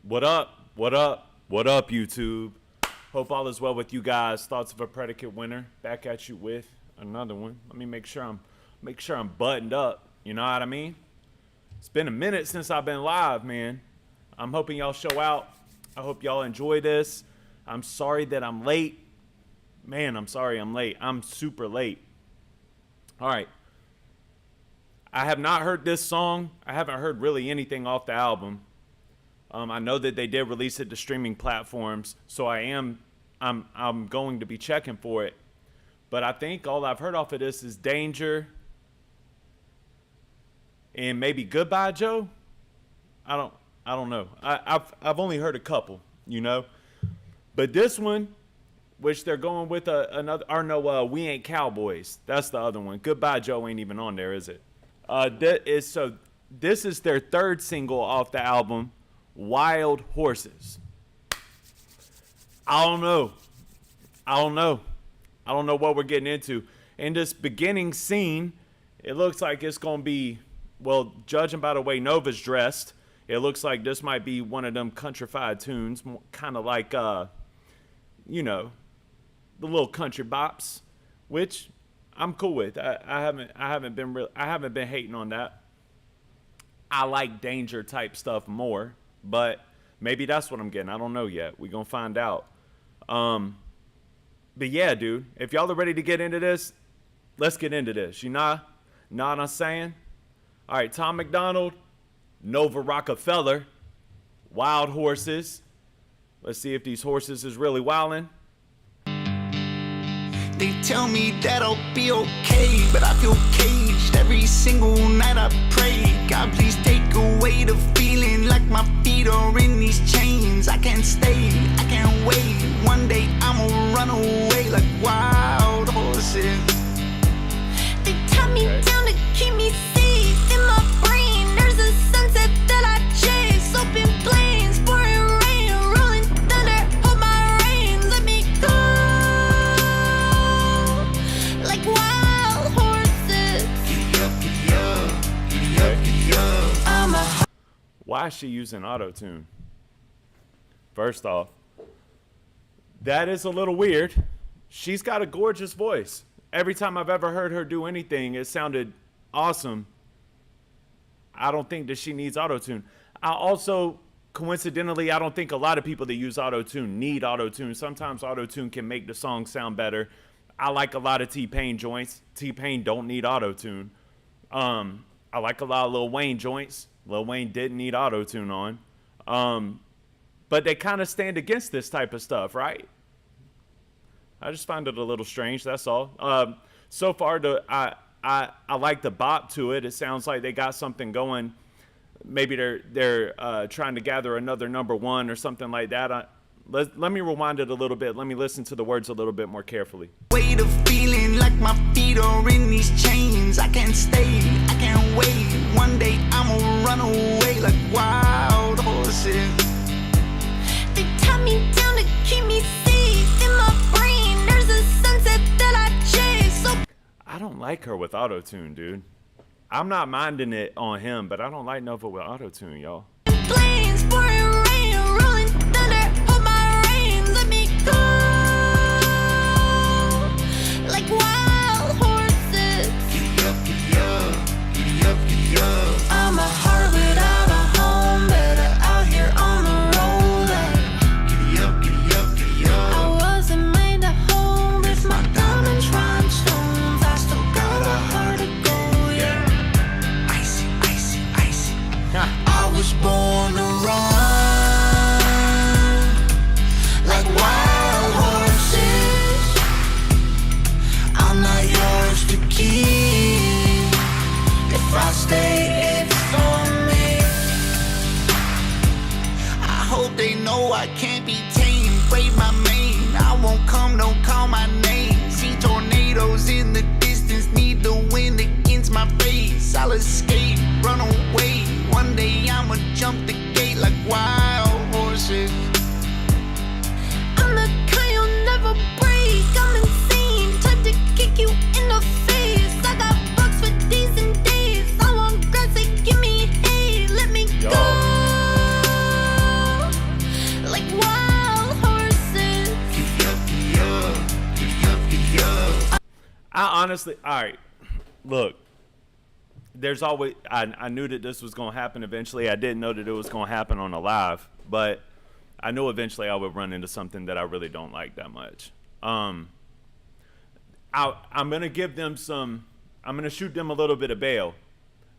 What up? What up? What up, YouTube? Hope all is well with you guys. Thoughts of a Predicate winner. Back at you with another one. Let me make sure I'm buttoned up. You know what I mean? It's been a minute since I've been live, man. I'm hoping y'all show out. I hope y'all enjoy this. I'm sorry that I'm late. Man, I'm sorry I'm late. I'm super late. All right. I have not heard this song. I haven't heard really anything off the album. I know that they did release it to streaming platforms, so I'm going to be checking for it. But I think all I've heard off of this is Danger and maybe Goodbye Joe. I don't know. I've only heard a couple, you know. But this one, which they're going with We Ain't Cowboys. That's the other one. Goodbye Joe ain't even on there, is it? This is their third single off the album, Wild Horses. I don't know what we're getting into. In this beginning scene, it looks like it's going to be, well, judging by the way Nova's dressed, it looks like this might be one of them countrified tunes, kind of like, you know, the little country bops, which I'm cool with. I haven't been hating on that. I like Danger type stuff more, but maybe that's what I'm getting. I don't know yet. We're gonna find out. But yeah, dude, if y'all are ready to get into this, let's get into this. You know what I'm saying? All right, Tom Macdonald, Nova Rockafeller, Wild Horses. Let's see if these horses is really wildin'. They tell me that I'll be okay, but I feel caged every single night. I pray, God, please take away the feeling like my feet are in these chains. I can't stay, I can't wait. One day I'ma run away like wild horses. They tie me down to keep me safe. In my brain, there's a sunset that I chase. Open plains, pouring rain, rolling thunder. Hold my reins, let me go. Like wild horses. Giddy up, giddy up, giddy up, giddy up. I'm a Why is she using auto-tune? First off, that is a little weird. She's got a gorgeous voice. Every time I've ever heard her do anything, it sounded awesome. I don't think that she needs auto-tune. I also, coincidentally, I don't think a lot of people that use auto-tune need auto-tune. Sometimes auto-tune can make the song sound better. I like a lot of T-Pain joints. T-Pain don't need auto-tune. I like a lot of Lil Wayne joints. Lil Wayne didn't need auto-tune on. But they kind of stand against this type of stuff, right? I just find it a little strange, that's all. So far, I like the bop to it. It sounds like they got something going. Maybe they're trying to gather another number one or something like that. Let me rewind it a little bit. Let me listen to the words a little bit more carefully. weight of feeling like my feet are in these chains. I can't stay, I can't wait. One day I'ma run away like wild horses. They tie me down to keep me safe. In my brain, there's a sunset that I chase. So I don't like her with auto-tune, dude. I'm not minding it on him, but I don't like Nova with auto-tune, y'all. plains, pouring rain, rolling thunder. Hold my reins, let me go. Like wild horses. Giddy up, giddy up, giddy up, giddy up. I'm a heart without a home, better out here on the road. Giddy up, giddy up, giddy up. I wasn't made to hold with my diamonds, rhinestones. I still got a heart of gold, yeah. Icy, icy, icy. I was born to run like wild horses. I'm not yours to keep. If I stay, it's on me. I hope they know I can't be tamed. Braid my mane, I won't come, don't call my name. See tornadoes in the distance, need the wind against my face. I'll escape, run away. One day I'ma jump the gate like wild horses. I'm the kind you'll never break. I'm insane, type to kick you in the face. I got bucks for days and days. I want grass, they give me hay. Let me Yo. go. honestly, all right, look, there's always, I knew that this was going to happen eventually. I didn't know that it was going to happen on a live, but I knew eventually I would run into something that I really don't like that much. I'm going to give them I'm going to shoot them a little bit of bail.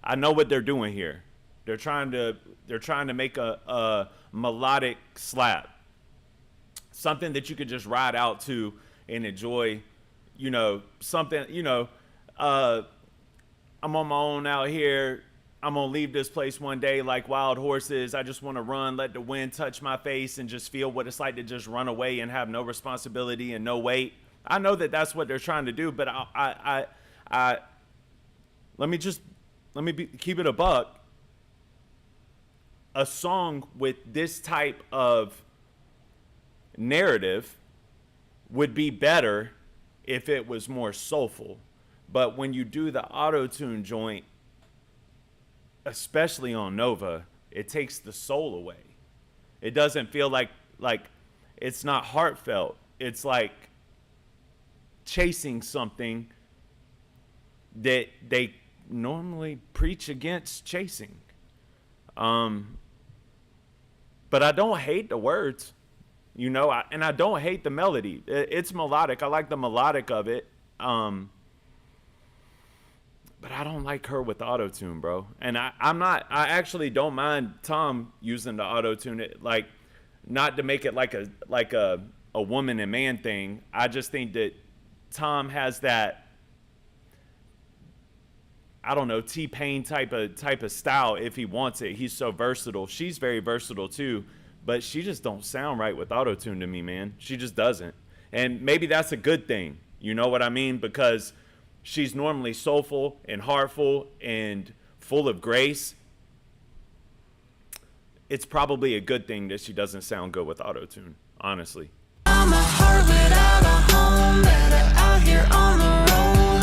I know what they're doing here. They're trying to make a melodic slap. Something that you could just ride out to and enjoy, you know, something, you know, I'm on my own out here. I'm going to leave this place one day like wild horses. I just want to run, let the wind touch my face and just feel what it's like to just run away and have no responsibility and no weight. I know that that's what they're trying to do, but keep it a buck. A song with this type of narrative would be better if it was more soulful. But when you do the auto-tune joint, especially on Nova, it takes the soul away. It doesn't feel like it's not heartfelt. It's like chasing something that they normally preach against chasing. But I don't hate the words, you know, and I don't hate the melody. It's melodic. I like the melodic of it. But I don't like her with auto-tune, I actually don't mind Tom using the auto-tune, like, not to make it like a woman and man thing. I just think that Tom has that, I don't know, T-Pain type of style if he wants it. He's so versatile. She's very versatile too, but she just don't sound right with auto-tune to me, man. She just doesn't. And maybe that's a good thing. You know what I mean? Because she's normally soulful and heartful and full of grace. It's probably a good thing that she doesn't sound good with auto-tune, honestly. I'm a heart without a home, better out here on the road.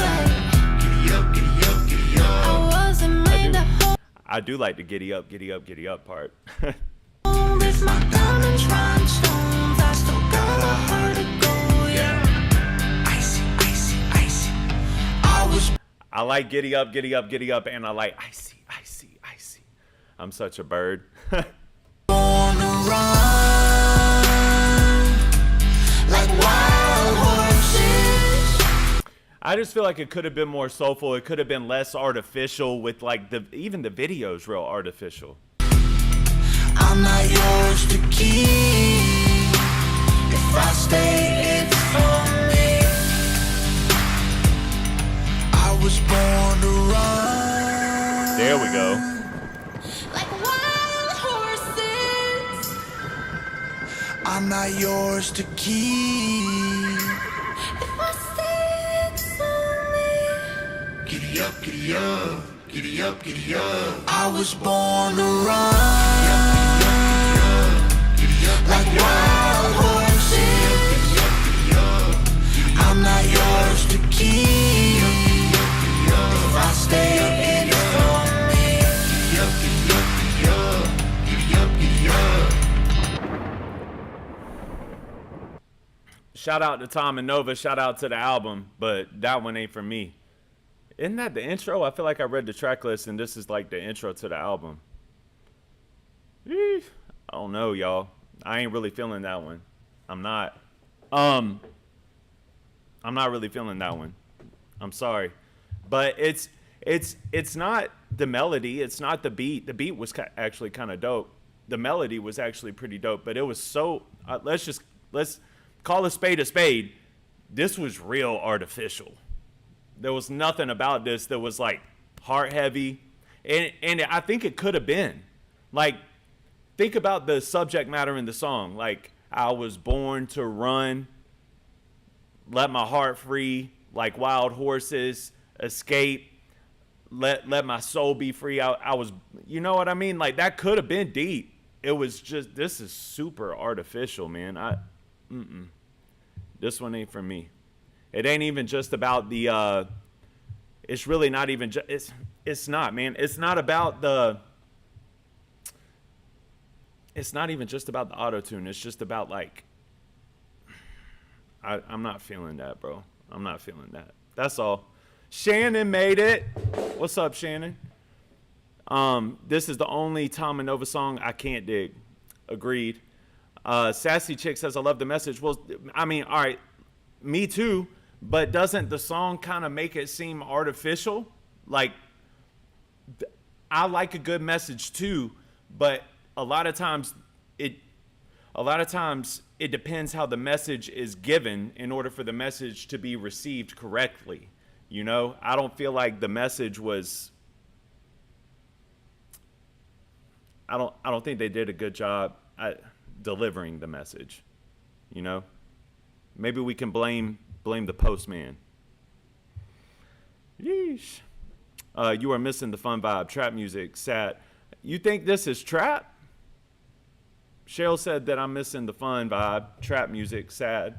Giddy up, giddy up, giddy up. I wasn't made to hold. I do like the giddy up, giddy up, giddy up part. With my diamonds, rhinestones, I still got a heart to go, yeah. Icy, icy, icy. I was I like giddy up, giddy up, giddy up, and I like icy, icy, icy. I'm such a bird. born to run like wild horses. I just feel like it could have been more soulful. It could have been less artificial with like even the video's real artificial. I'm not yours to keep. If I stay, it's for me. I was born to run. There we go. Like wild horses. I'm not yours to keep. If I stay, it's on me. Giddy up, giddy up, giddy up, giddy up. I was born to run. Like wild horses. I'm not yours to keep. If I stay, it's for me. Shout out to Tom and Nova. Shout out to the album, but that one ain't for me. Isn't that the intro? I feel like I read the track list and this is like the intro to the album. I don't know, y'all. I ain't really feeling that one. I'm not. I'm not really feeling that one. I'm sorry. But it's not the melody, it's not the beat. The beat was actually kind of dope. The melody was actually pretty dope, but it was so let's call a spade a spade. This was real artificial. There was nothing about this that was like heart heavy. And I think it could have been. Like, think about the subject matter in the song. Like, I was born to run, let my heart free, like wild horses, escape, let my soul be free. I was, you know what I mean? Like, that could have been deep. It was just, this is super artificial, man. This one ain't for me. It ain't even just about the, it's really not even, it's not, man. It's not about the, it's not even just about the auto-tune. It's just about like, I'm not feeling that, bro. I'm not feeling that. That's all. Shannon made it. What's up, Shannon? This is the only Tom and Nova song I can't dig. Agreed. Sassy Chick says, I love the message. Well, I mean, all right, me too, but doesn't the song kind of make it seem artificial? Like, I like a good message too, but a lot of times it depends how the message is given in order for the message to be received correctly. You know, I don't feel like the message was, I don't think they did a good job at delivering the message. You know, maybe we can blame the postman. Yeesh. You are missing the fun vibe. Trap music, sad. You think this is trap? Cheryl said that I'm missing the fun vibe. Trap music, sad.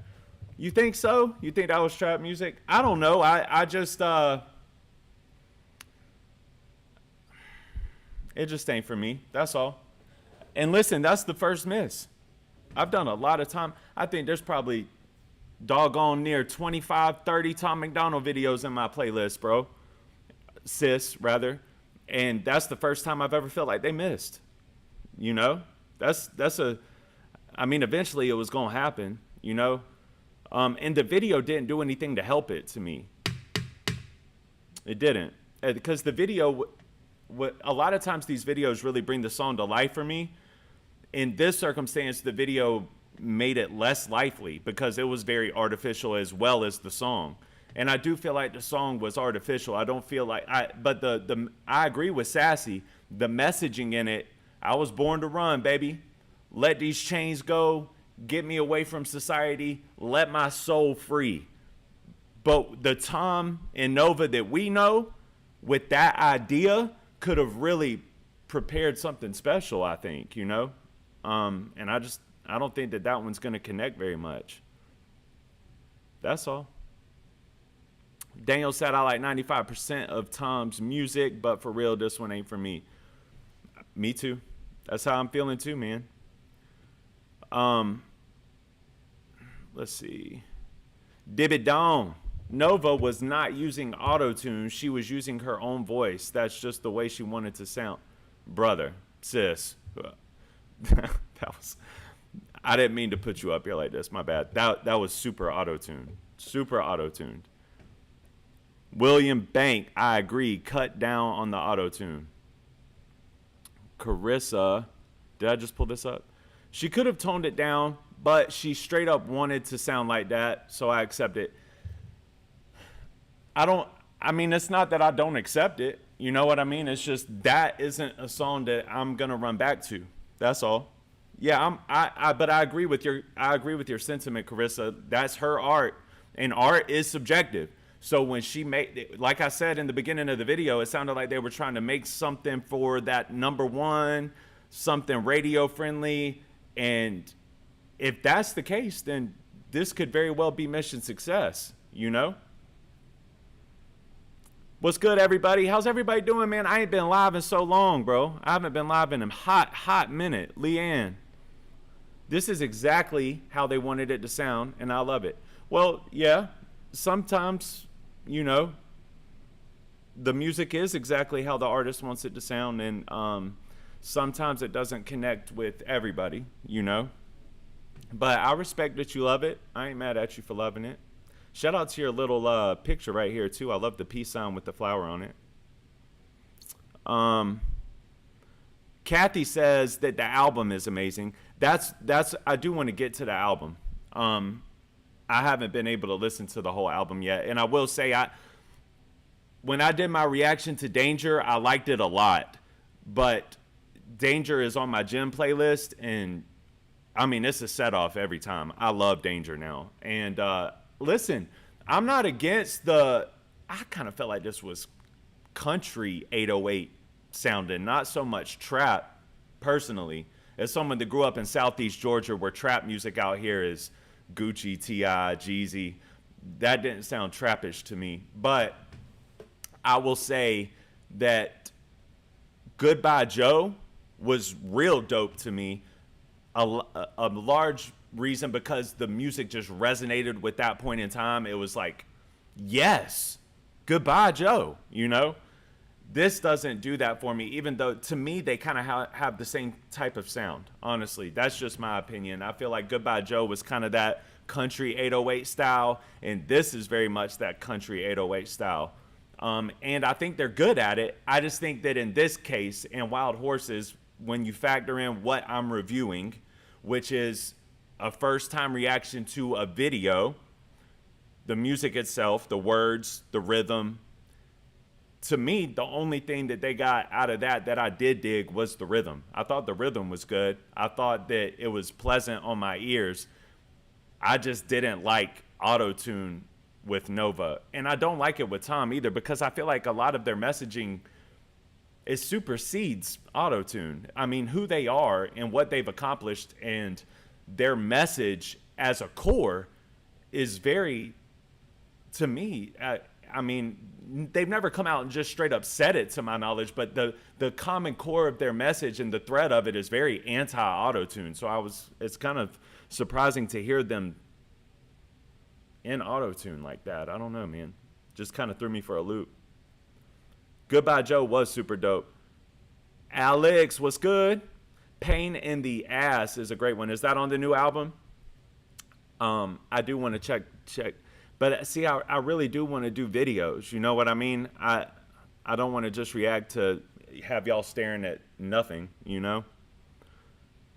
You think so? You think that was trap music? I don't know. I just it just ain't for me. That's all. And listen, that's the first miss. I've done a lot of time. I think there's probably doggone near 25, 30 Tom Macdonald videos in my playlist, bro. Sis, rather. And that's the first time I've ever felt like they missed. You know? I mean, eventually it was going to happen, you know? And the video didn't do anything to help it to me. It didn't. Because the video, a lot of times these videos really bring the song to life for me. In this circumstance, the video made it less lively because it was very artificial as well as the song. And I do feel like the song was artificial. I don't feel like but I agree with Sassy. The messaging in it, I was born to run, baby. Let these chains go. Get me away from society. Let my soul free. But the Tom and Nova that we know with that idea could have really prepared something special, I think, you know? And I don't think that one's going to connect very much. That's all. Daniel said, I like 95% of Tom's music, but for real, this one ain't for me. Me too. That's how I'm feeling too, man. Let's see. Dib it down. Nova was not using auto-tune. She was using her own voice. That's just the way she wanted to sound. Brother, sis. I didn't mean to put you up here like this. My bad. That was super auto-tuned. Super auto-tuned. William Bank, I agree. Cut down on the auto-tune. Carissa, did I just pull this up? She could have toned it down, but she straight up wanted to sound like that, so I accept it. I mean, it's not that I don't accept it. You know what I mean? It's just that isn't a song that I'm going to run back to. That's all. Yeah, but I agree with your sentiment, Carissa. That's her art, and art is subjective. So when she made, like I said in the beginning of the video, it sounded like they were trying to make something for that number one, something radio friendly. And if that's the case, then this could very well be mission success, you know? What's good, everybody? How's everybody doing, man? I ain't been live in so long, bro. I haven't been live in a hot minute. Leanne, this is exactly how they wanted it to sound, and I love it. Well, yeah, sometimes, you know, the music is exactly how the artist wants it to sound, and sometimes it doesn't connect with everybody, you know. But I respect that you love it. I ain't mad at you for loving it. Shout out to your little picture right here, too. I love the peace sign with the flower on it. Kathy says that the album is amazing. That's I do want to get to the album. I haven't been able to listen to the whole album yet. And I will say, when I did my reaction to Danger, I liked it a lot. But Danger is on my gym playlist, and I mean, it's a set off every time. I love Danger now. And listen, I'm not against I kind of felt like this was country 808 sounding, not so much trap, personally. As someone that grew up in Southeast Georgia, where trap music out here is Gucci, T.I., Jeezy, that didn't sound trappish to me. But I will say that Goodbye Joe was real dope to me. A large reason because the music just resonated with that point in time. It was like, yes, Goodbye, Joe, you know? This doesn't do that for me, even though to me they kind of have the same type of sound, honestly. That's just my opinion. I feel like Goodbye Joe was kind of that country 808 style, and this is very much that country 808 style. And I think they're good at it. I just think that in this case, in Wild Horses, when you factor in what I'm reviewing, which is a first-time reaction to a video, the music itself, the words, the rhythm, to me, the only thing that they got out of that I did dig was the rhythm. I thought the rhythm was good. I thought that it was pleasant on my ears. I just didn't like auto-tune with Nova. And I don't like it with Tom either, because I feel like a lot of their messaging it supersedes auto-tune. I mean, who they are and what they've accomplished and their message as a core is very, to me, I mean, they've never come out and just straight up said it to my knowledge, but the common core of their message and the thread of it is very anti-auto-tune. So it's kind of surprising to hear them in auto-tune like that. I don't know, man. Just kind of threw me for a loop. Goodbye Joe was super dope. Alex, what's good? Pain in the Ass is a great one. Is that on the new album? I do want to check. But see, I really do want to do videos. You know what I mean? I don't want to just react to have y'all staring at nothing, you know?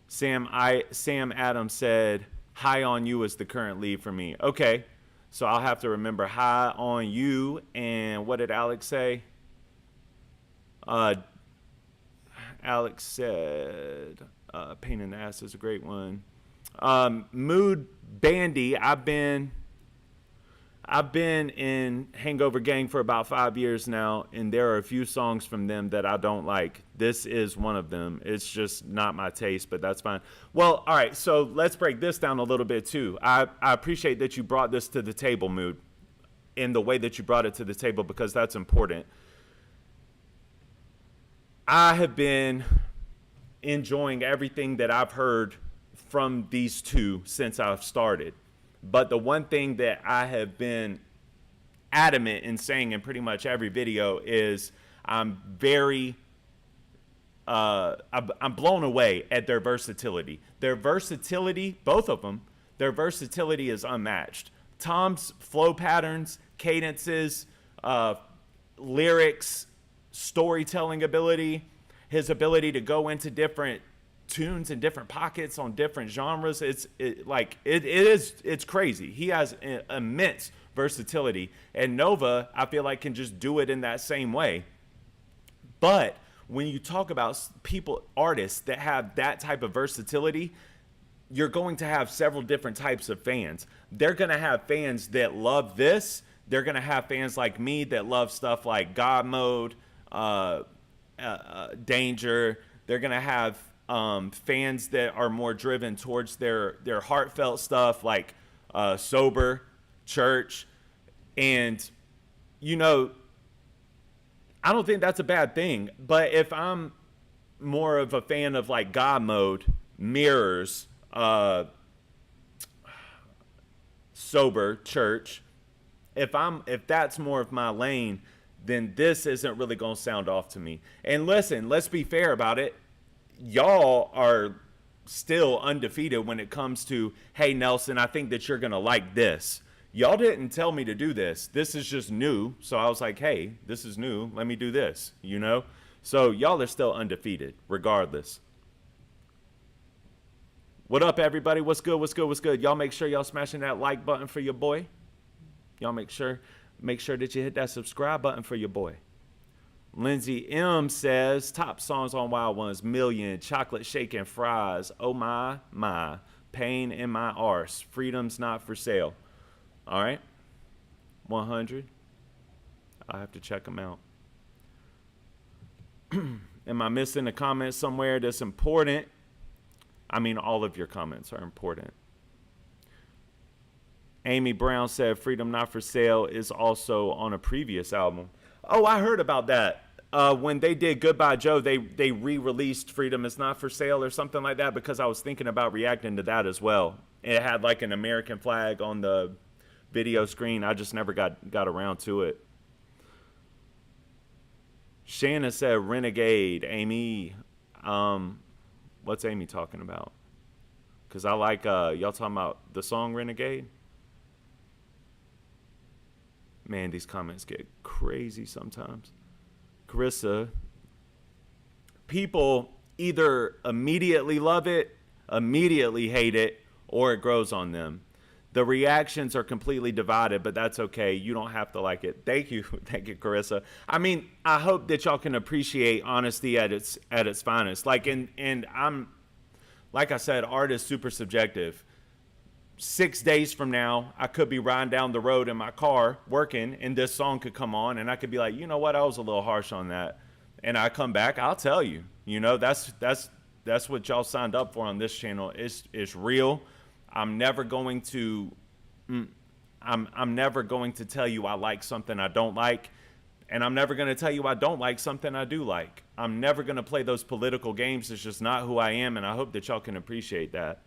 Sam Adams said, High on You is the current lead for me. Okay, so I'll have to remember High on You. And what did Alex say? Alex said, Pain in the Ass is a great one. Mood Bandy, I've been in Hangover Gang for about 5 years now, and there are a few songs from them that I don't like. This is one of them. It's just not my taste, but that's fine. Well, all right, so let's break this down a little bit too. I appreciate that you brought this to the table, Mood, in the way that you brought it to the table, because that's important. I have been enjoying everything that I've heard from these two since I've started. But the one thing that I have been adamant in saying in pretty much every video is I'm blown away at their versatility. Their versatility, both of them, their versatility is unmatched. Tom's flow patterns, cadences, lyrics, storytelling ability, his ability to go into different tunes in different pockets on different genres, it's crazy. He has immense versatility, and Nova, I feel like, can just do it in that same way. But when you talk about artists that have that type of versatility, you're going to have several different types of fans. They're going to have fans that love this. They're going to have fans like me that love stuff like God Mode, Danger. They're going to have fans that are more driven towards their heartfelt stuff like Sober, Church. And, you know, I don't think that's a bad thing. But if I'm more of a fan of like God Mode, Mirrors, Sober, Church, if that's more of my lane, then this isn't really going to sound off to me. And listen, let's be fair about it. Y'all are still undefeated when it comes to, hey, Nelson, I think that you're going to like this. Y'all didn't tell me to do this. This is just new. So I was like, hey, this is new. Let me do this, you know? So y'all are still undefeated regardless. What up, everybody? What's good? What's good? What's good? Y'all make sure y'all smashing that like button for your boy. Y'all make sure that you hit that subscribe button for your boy. Lindsay M says, top songs on Wild Ones, Million, Chocolate Shake and Fries, Oh My, Pain in My Arse, Freedom's Not For Sale. All right, 100. I'll have to check them out. Am I missing a comment somewhere that's important? I mean, all of your comments are important. Amy Brown said Freedom Not For Sale is also on a previous album. Oh, I heard about that. When they did Goodbye Joe, they re-released Freedom Is Not For Sale or something like that, because I was thinking about reacting to that as well. It had like an American flag on the video screen. I just never got around to it. Shanna said Renegade. Amy, what's Amy talking about? Because I like, y'all talking about the song Renegade? Man, these comments get crazy sometimes. Carissa, people either immediately love it, immediately hate it, or it grows on them. The reactions are completely divided, but that's okay. You don't have to like it. Thank you. Thank you, Carissa. I mean, I hope that y'all can appreciate honesty at its finest. Like, and I'm, like I said, art is super subjective. 6 days from now, I could be riding down the road in my car working, and this song could come on, and I could be like, you know what, I was a little harsh on that. And I come back, I'll tell you. You know, that's what y'all signed up for on this channel. It's real. I'm never going to tell you I like something I don't like, and I'm never going to tell you I don't like something I do like. I'm never going to play those political games. It's just not who I am, and I hope that y'all can appreciate that.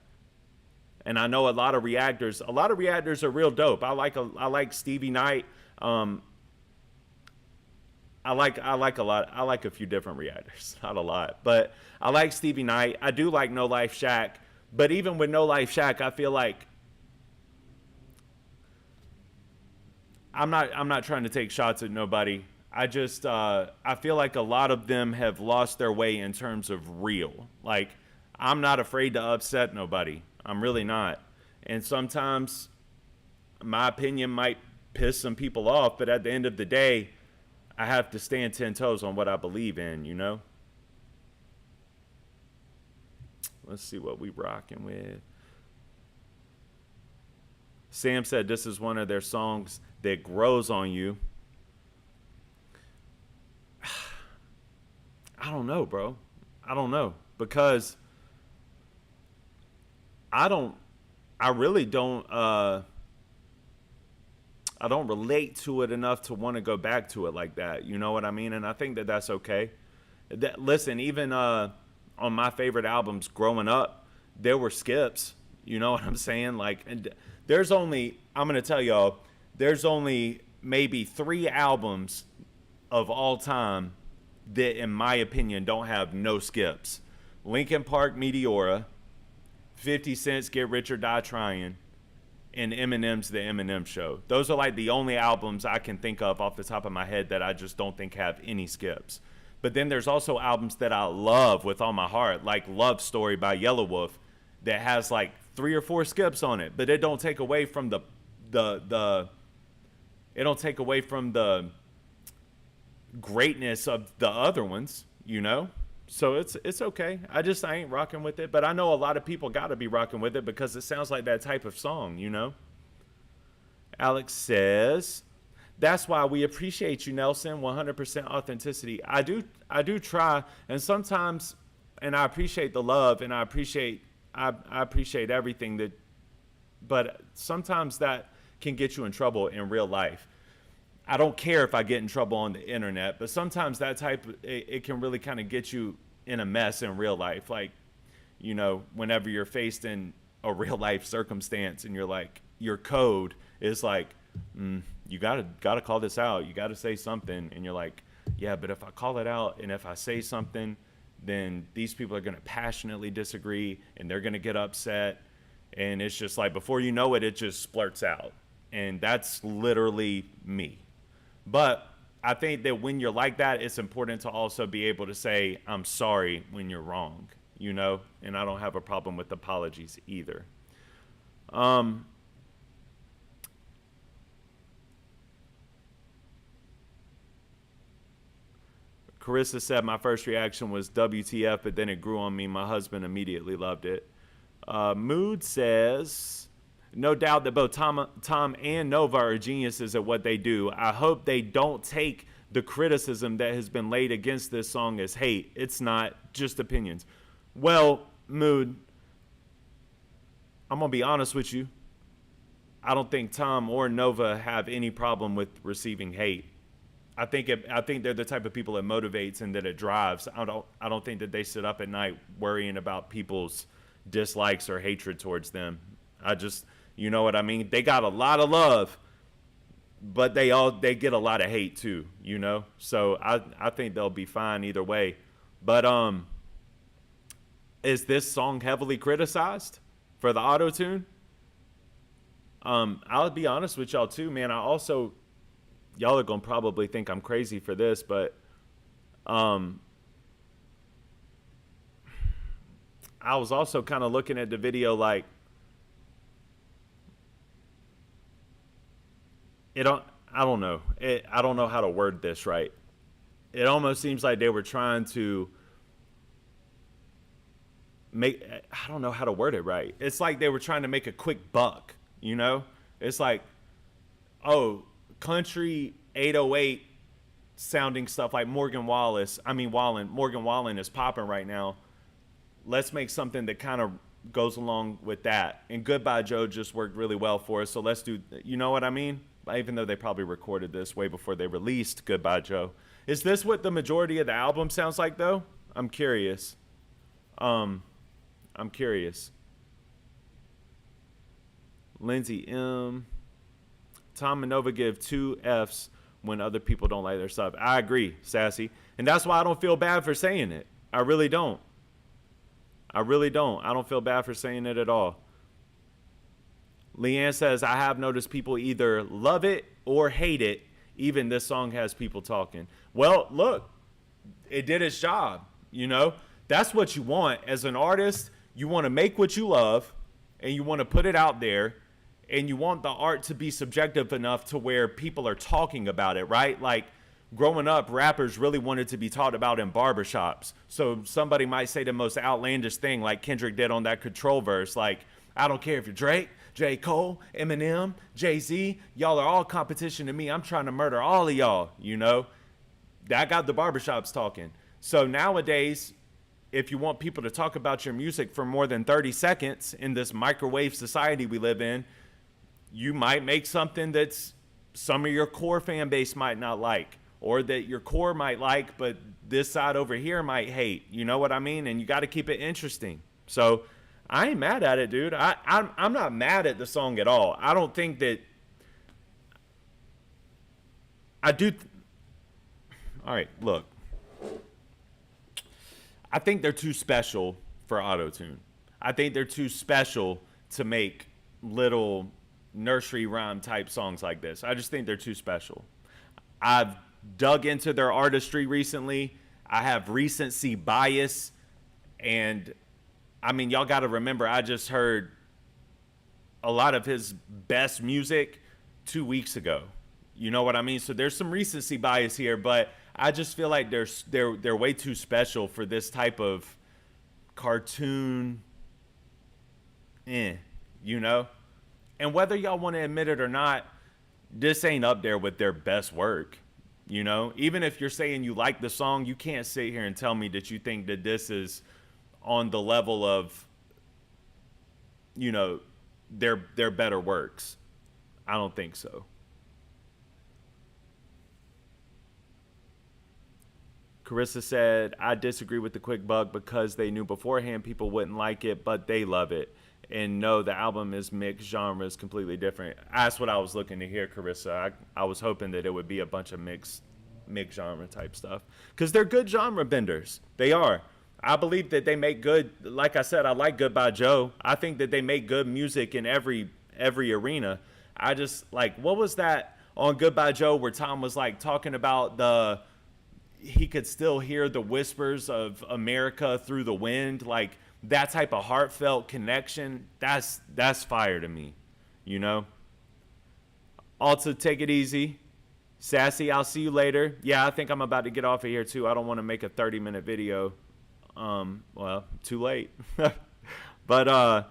And I know a lot of reactors are real dope. I like Stevie Knight. I like a few different reactors, not a lot, but I like Stevie Knight. I do like No Life Shack. But even with No Life Shack, I feel like I'm not trying to take shots at nobody. I just I feel like a lot of them have lost their way in terms of real. Like, I'm not afraid to upset nobody. I'm really not. And sometimes my opinion might piss some people off, but at the end of the day, I have to stand 10 toes on what I believe in, you know? Let's see what we rocking with. Sam said this is one of their songs that grows on you. I don't know, bro. I don't know. Because I really don't relate to it enough to want to go back to it like that. You know what I mean? And I think that that's okay. Listen, even on my favorite albums growing up, there were skips. You know what I'm saying? Like, and I'm going to tell y'all, there's only maybe 3 albums of all time that, in my opinion, don't have no skips. Linkin Park, Meteora, 50 Cent's Get Rich or Die Trying, and Eminem's The Eminem Show. Those are like the only albums I can think of off the top of my head that I just don't think have any skips. But then there's also albums that I love with all my heart, like Love Story by Yellow Wolf, that has like 3 or 4 skips on it, but it don't take away from the greatness of the other ones, you know? So it's okay. I ain't rocking with it, but I know a lot of people got to be rocking with it because it sounds like that type of song, you know? Alex says, that's why we appreciate you, Nelson. 100% authenticity. I do try, and sometimes, and I appreciate the love, and I appreciate everything that, but sometimes that can get you in trouble in real life. I don't care if I get in trouble on the internet, but sometimes it can really kind of get you in a mess in real life. Like, you know, whenever you're faced in a real life circumstance and you're like, your code is like, you gotta call this out. You gotta say something. And you're like, yeah, but if I call it out and if I say something, then these people are gonna passionately disagree and they're gonna get upset. And it's just like, before you know it, it just splurts out. And that's literally me. But I think that when you're like that, it's important to also be able to say, I'm sorry when you're wrong, you know? And I don't have a problem with apologies either. Carissa said my first reaction was WTF, but then it grew on me. My husband immediately loved it. Mood says, no doubt that both Tom and Nova are geniuses at what they do. I hope they don't take the criticism that has been laid against this song as hate. It's not, just opinions. Well, Mood, I'm going to be honest with you. I don't think Tom or Nova have any problem with receiving hate. I think they're the type of people it motivates and that it drives. I don't think that they sit up at night worrying about people's dislikes or hatred towards them. You know what I mean? They got a lot of love. but they get a lot of hate too, you know. So I think they'll be fine either way. But is this song heavily criticized for the auto tune? I'll be honest with y'all too, man. Y'all are gonna probably think I'm crazy for this, but I was also kind of looking at the video like I don't know. I don't know how to word this right. It almost seems like they were trying to I don't know how to word it right. It's like they were trying to make a quick buck, you know? It's like, oh, country 808 sounding stuff like Morgan Wallen is popping right now. Let's make something that kind of goes along with that. And Goodbye Joe just worked really well for us. So let's do, you know what I mean? Even though they probably recorded this way before they released Goodbye Joe. Is this what the majority of the album sounds like though? I'm curious. I'm curious. Lindsay M. Tom and Nova give 2 Fs when other people don't like their stuff. I agree, Sassy. And that's why I don't feel bad for saying it. I really don't. I don't feel bad for saying it at all. Leanne says, I have noticed people either love it or hate it. Even this song has people talking. Well, look, it did its job. You know, that's what you want as an artist. You want to make what you love and you want to put it out there and you want the art to be subjective enough to where people are talking about it, right? Like growing up, rappers really wanted to be talked about in barbershops. So somebody might say the most outlandish thing like Kendrick did on that Control verse. Like, I don't care if you're Drake, J. Cole, Eminem, Jay-Z, y'all are all competition to me. I'm trying to murder all of y'all, you know? That got the barbershops talking. So nowadays, if you want people to talk about your music for more than 30 seconds in this microwave society we live in, you might make something that's some of your core fan base might not like, or that your core might like, but this side over here might hate. You know what I mean? And you got to keep it interesting. So I ain't mad at it, dude. I'm not mad at the song at all. I don't think that I do. All right, look. I think they're too special for auto-tune. I think they're too special to make little nursery rhyme type songs like this. I just think they're too special. I've dug into their artistry recently. I have recency bias. And I mean, y'all got to remember, I just heard a lot of his best music 2 weeks ago. You know what I mean? So there's some recency bias here, but I just feel like they're way too special for this type of cartoon, you know? And whether y'all want to admit it or not, this ain't up there with their best work, you know? Even if you're saying you like the song, you can't sit here and tell me that you think that this is on the level of, you know, their better works. I don't think so. Carissa said, I disagree with the quick buck because they knew beforehand people wouldn't like it, but they love it. And no, the album is mixed genres, completely different. That's what I was looking to hear, Carissa. I was hoping that it would be a bunch of mixed genre type stuff. Because they're good genre benders. They are. I believe that they make good, like I said, I like Goodbye Joe. I think that they make good music in every arena. I just, like, what was that on Goodbye Joe where Tom was, like, talking about he could still hear the whispers of America through the wind, like that type of heartfelt connection. That's fire to me, you know? Also, take it easy. Sassy, I'll see you later. Yeah, I think I'm about to get off of here too. I don't want to make a 30-minute video. Well, too late. But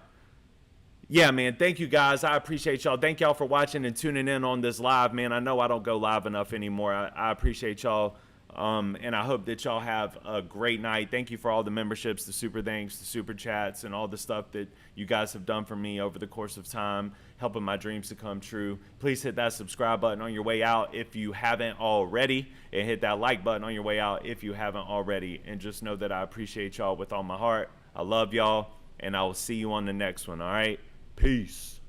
yeah, man, thank you guys. I appreciate y'all. Thank y'all for watching and tuning in on this live, man. I know I don't go live enough anymore. I appreciate y'all. And I hope that y'all have a great night. Thank you for all the memberships, the super thanks, the super chats, and all the stuff that you guys have done for me over the course of time, helping my dreams to come true. Please hit that subscribe button on your way out if you haven't already, and hit that like button on your way out if you haven't already. And just know that I appreciate y'all with all my heart. I love y'all, and I will see you on the next one, all right? Peace.